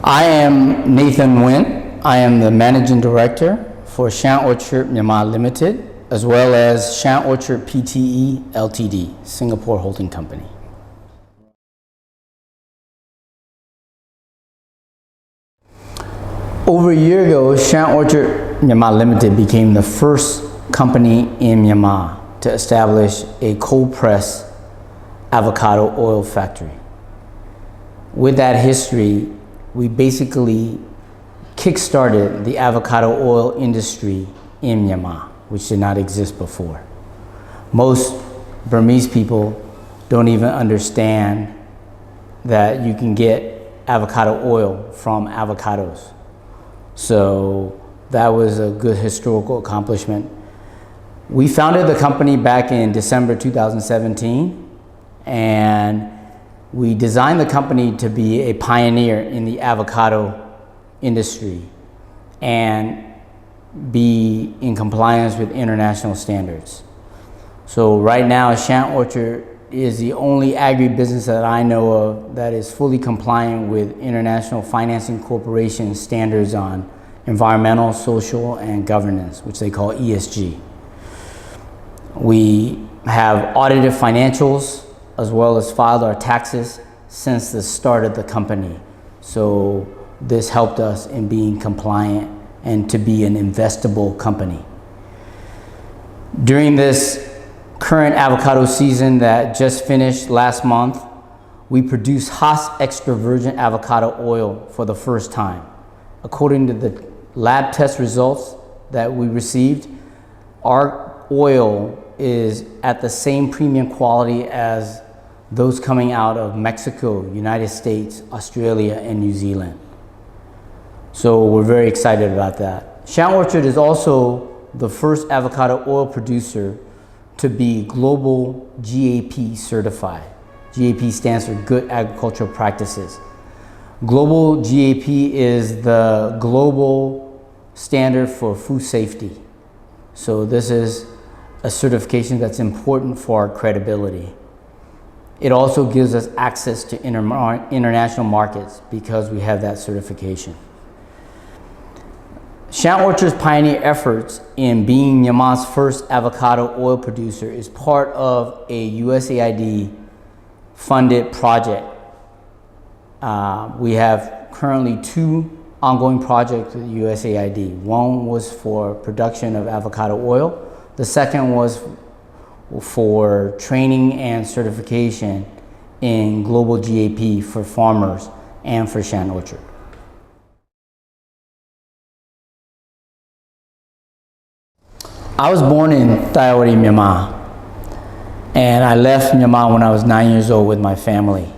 I am Nathan Winn. I am the Managing Director for Shan Orchard Myanmar Limited, as well as Shan Orchard Pte Ltd, Singapore Holding Company. Over a year ago, Shan Orchard Myanmar Limited became the first company in Myanmar to establish a cold-pressed avocado oil factory. With that history, we basically kick-started the avocado oil industry in Myanmar, which did not exist before. Most Burmese people don't even understand that you can get avocado oil from avocados. So that was a good historical accomplishment. We founded the company back in December 2017, and we designed the company to be a pioneer in the avocado industry and be in compliance with international standards. So right now, Shan Orchard is the only agribusiness that I know of that is fully compliant with International Financing Corporation standards on environmental, social, and governance, which they call ESG. We have audited financials as well as filed our taxes since the start of the company. So this helped us in being compliant and to be an investable company. During this current avocado season that just finished last month, we produced Hass extra virgin avocado oil for the first time. According to the lab test results that we received, our oil is at the same premium quality as those coming out of Mexico, United States, Australia, and New Zealand. So we're very excited about that. Shan Orchard is also the first avocado oil producer to be global GAP certified. GAP stands for Good Agricultural Practices. Global GAP is the global standard for food safety. So this is a certification that's important for our credibility. It also gives us access to international markets because we have that certification. Shan Orchard's pioneer efforts in being Myanmar's first avocado oil producer is part of a USAID funded project. We have currently 2 ongoing projects with USAID. One was for production of avocado oil. The second was for training and certification in global GAP for farmers and for Shan Orchard. I was born in Taiwan, Myanmar, and I left Myanmar when I was 9 years old with my family.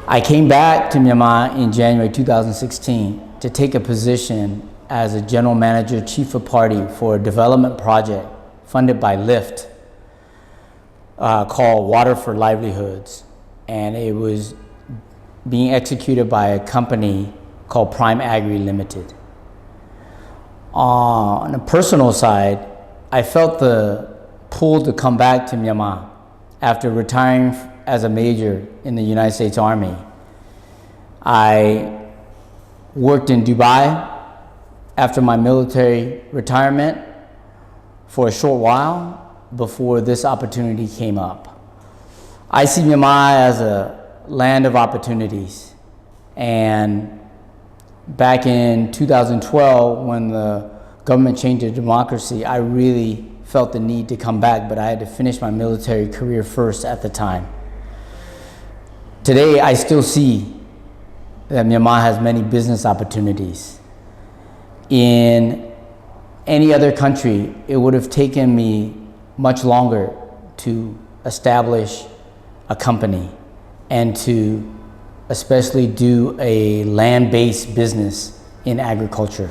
I came back to Myanmar in January 2016 to take a position as a general manager, chief of party for a development project funded by LIFT called Water for Livelihoods. And it was being executed by a company called Prime Agri Limited. On a personal side, I felt the pull to come back to Myanmar after retiring as a major in the United States Army. I worked in Dubai after my military retirement for a short while before this opportunity came up. I see Myanmar as a land of opportunities, and back in 2012, when the government changed to democracy, I really felt the need to come back, but I had to finish my military career first at the time. Today, I still see that Myanmar has many business opportunities. In any other country, it would have taken me much longer to establish a company and to especially do a land-based business in agriculture.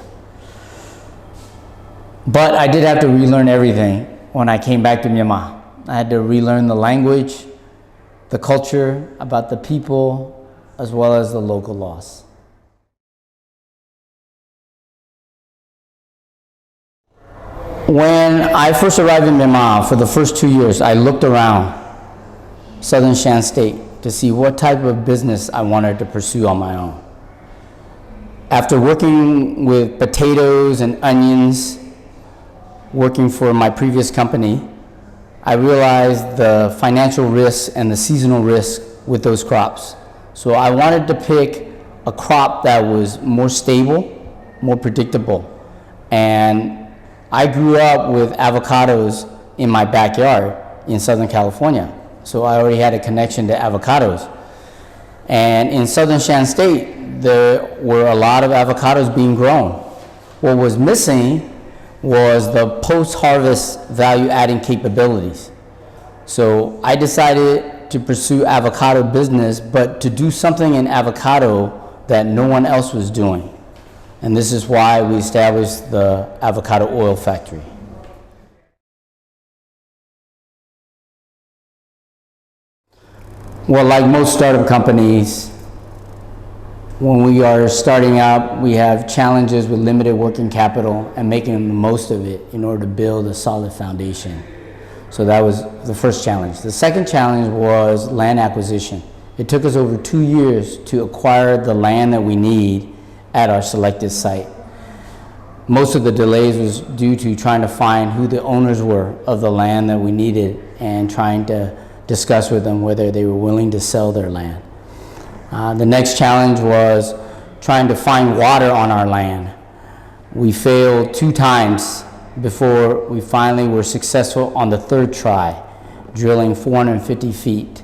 But I did have to relearn everything when I came back to Myanmar. I had to relearn the language, the culture, about the people, as well as the local laws. When I first arrived in Myanmar, for the first 2 years, I looked around southern Shan State to see what type of business I wanted to pursue on my own. After working with potatoes and onions, working for my previous company, I realized the financial risks and the seasonal risk with those crops. So I wanted to pick a crop that was more stable, more predictable. And I grew up with avocados in my backyard in Southern California. So I already had a connection to avocados. And in Southern Shan State, there were a lot of avocados being grown. What was missing was the post-harvest value-adding capabilities. So I decided to pursue avocado business, but to do something in avocado that no one else was doing. And this is why we established the avocado oil factory. Well, like most startup companies, when we are starting out, we have challenges with limited working capital and making the most of it in order to build a solid foundation. So that was the first challenge. The second challenge was land acquisition. It took us over 2 years to acquire the land that we need at our selected site. Most of the delays was due to trying to find who the owners were of the land that we needed and trying to discuss with them whether they were willing to sell their land. The next challenge was trying to find water on our land. We failed 2 times before we finally were successful on the third try, drilling 450 feet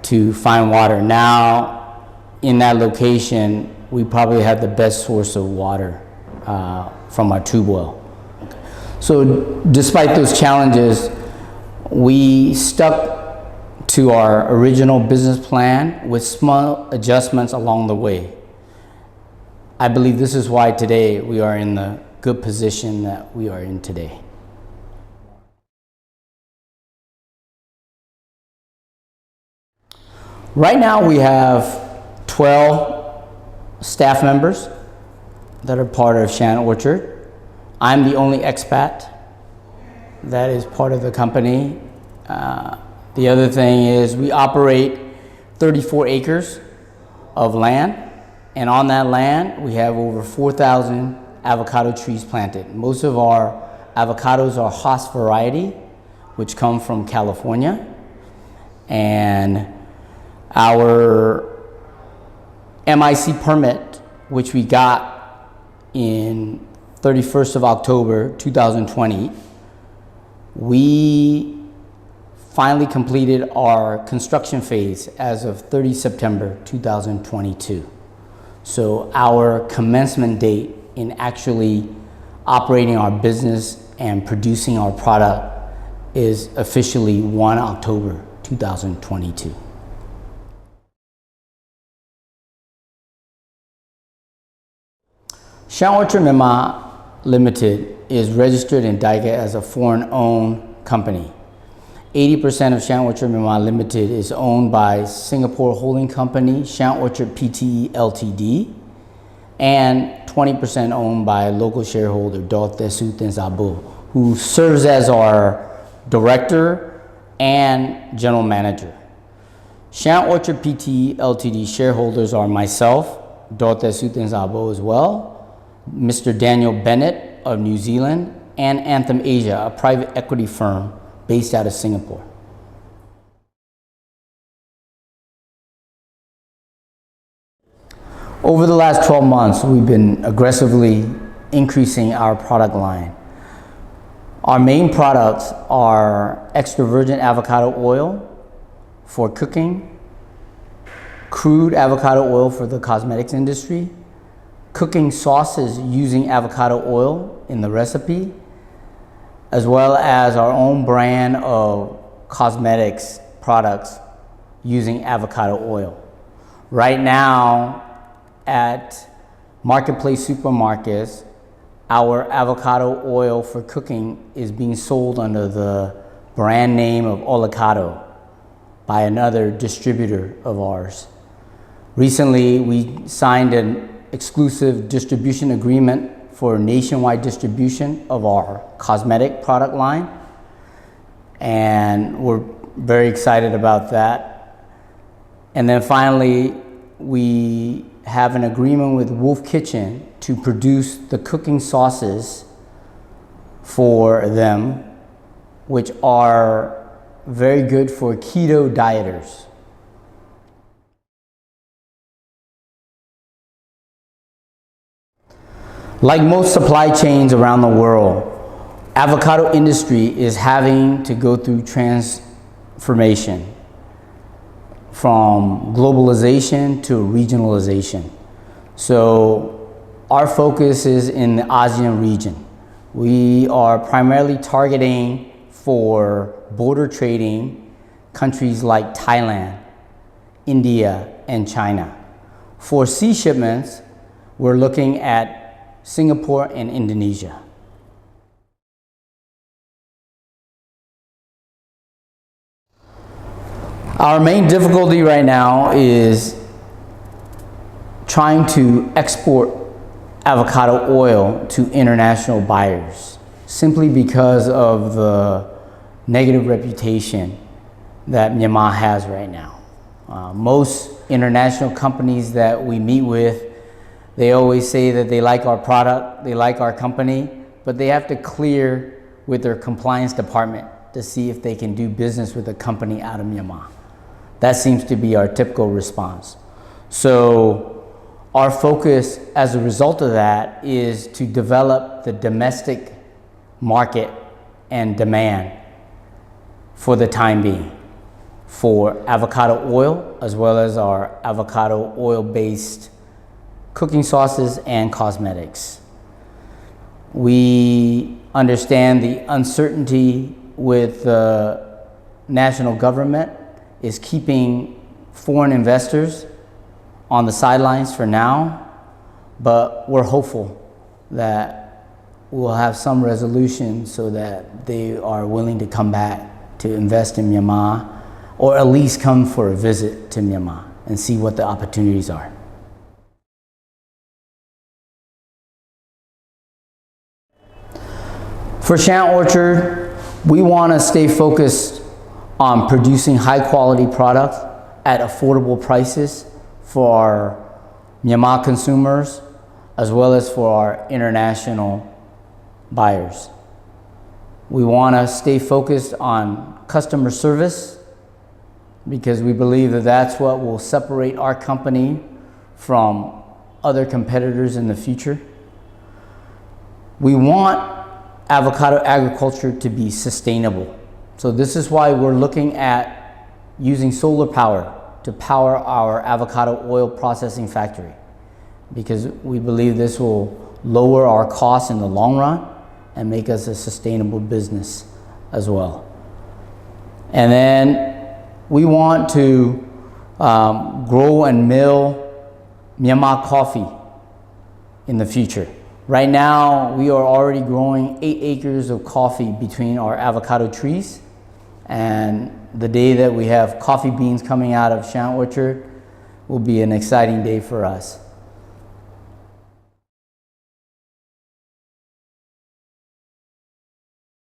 to find water. Now, in that location, we probably have the best source of water from our tube well. So despite those challenges, we stuck to our original business plan with small adjustments along the way. I believe this is why today we are in the good position that we are in today. Right now we have 12 staff members that are part of Shan Orchard. I'm the only expat that is part of the company. The other thing is we operate 34 acres of land, and on that land we have over 4,000 avocado trees planted. Most of our avocados are Hass variety, which come from California, and our MIC permit, which we got in 31st of October 2020, we finally completed our construction phase as of 30 September 2022. So our commencement date in actually operating our business and producing our product is officially 1 October 2022. Shan Orchard Myanmar Limited is registered in DICA as a foreign-owned company. 80% of Shan Orchard Myanmar Limited is owned by Singapore holding company Shan Orchard Pte Ltd, and 20% owned by local shareholder Dr. Suthin Zabo, who serves as our director and general manager. Shan Orchard Pte Ltd shareholders are myself, Dr. Suthin Zabo as well, Mr. Daniel Bennett of New Zealand, and Anthem Asia, a private equity firm based out of Singapore. Over the last 12 months, we've been aggressively increasing our product line. Our main products are extra virgin avocado oil for cooking, crude avocado oil for the cosmetics industry, cooking sauces using avocado oil in the recipe, as well as our own brand of cosmetics products using avocado oil. Right now, at marketplace supermarkets, our avocado oil for cooking is being sold under the brand name of Avocado by another distributor of ours. Recently, we signed an exclusive distribution agreement for nationwide distribution of our cosmetic product line, and we're very excited about that. And then finally, we have an agreement with Wolf Kitchen to produce the cooking sauces for them, which are very good for keto dieters. Like most supply chains around the world, avocado industry is having to go through transformation from globalization to regionalization. So our focus is in the ASEAN region. We are primarily targeting for border trading countries like Thailand, India, and China. For sea shipments, we're looking at Singapore and Indonesia. Our main difficulty right now is trying to export avocado oil to international buyers, simply because of the negative reputation that Myanmar has right now. Most international companies that we meet with, they always say that they like our product, they like our company, but they have to clear with their compliance department to see if they can do business with a company out of Myanmar. That seems to be our typical response. So our focus as a result of that is to develop the domestic market and demand for the time being for avocado oil, as well as our avocado oil-based cooking sauces and cosmetics. We understand the uncertainty with the national government is keeping foreign investors on the sidelines for now, but we're hopeful that we'll have some resolution so that they are willing to come back to invest in Myanmar, or at least come for a visit to Myanmar and see what the opportunities are. For Shan Orchard, we want to stay focused on producing high quality products at affordable prices for our Myanmar consumers, as well as for our international buyers. We want to stay focused on customer service, because we believe that that's what will separate our company from other competitors in the future. We want avocado agriculture to be sustainable. So this is why we're looking at using solar power to power our avocado oil processing factory, because we believe this will lower our costs in the long run and make us a sustainable business as well. And then we want to grow and mill Myanmar coffee in the future. Right now, we are already growing 8 acres of coffee between our avocado trees. And the day that we have coffee beans coming out of Shan Orchard will be an exciting day for us.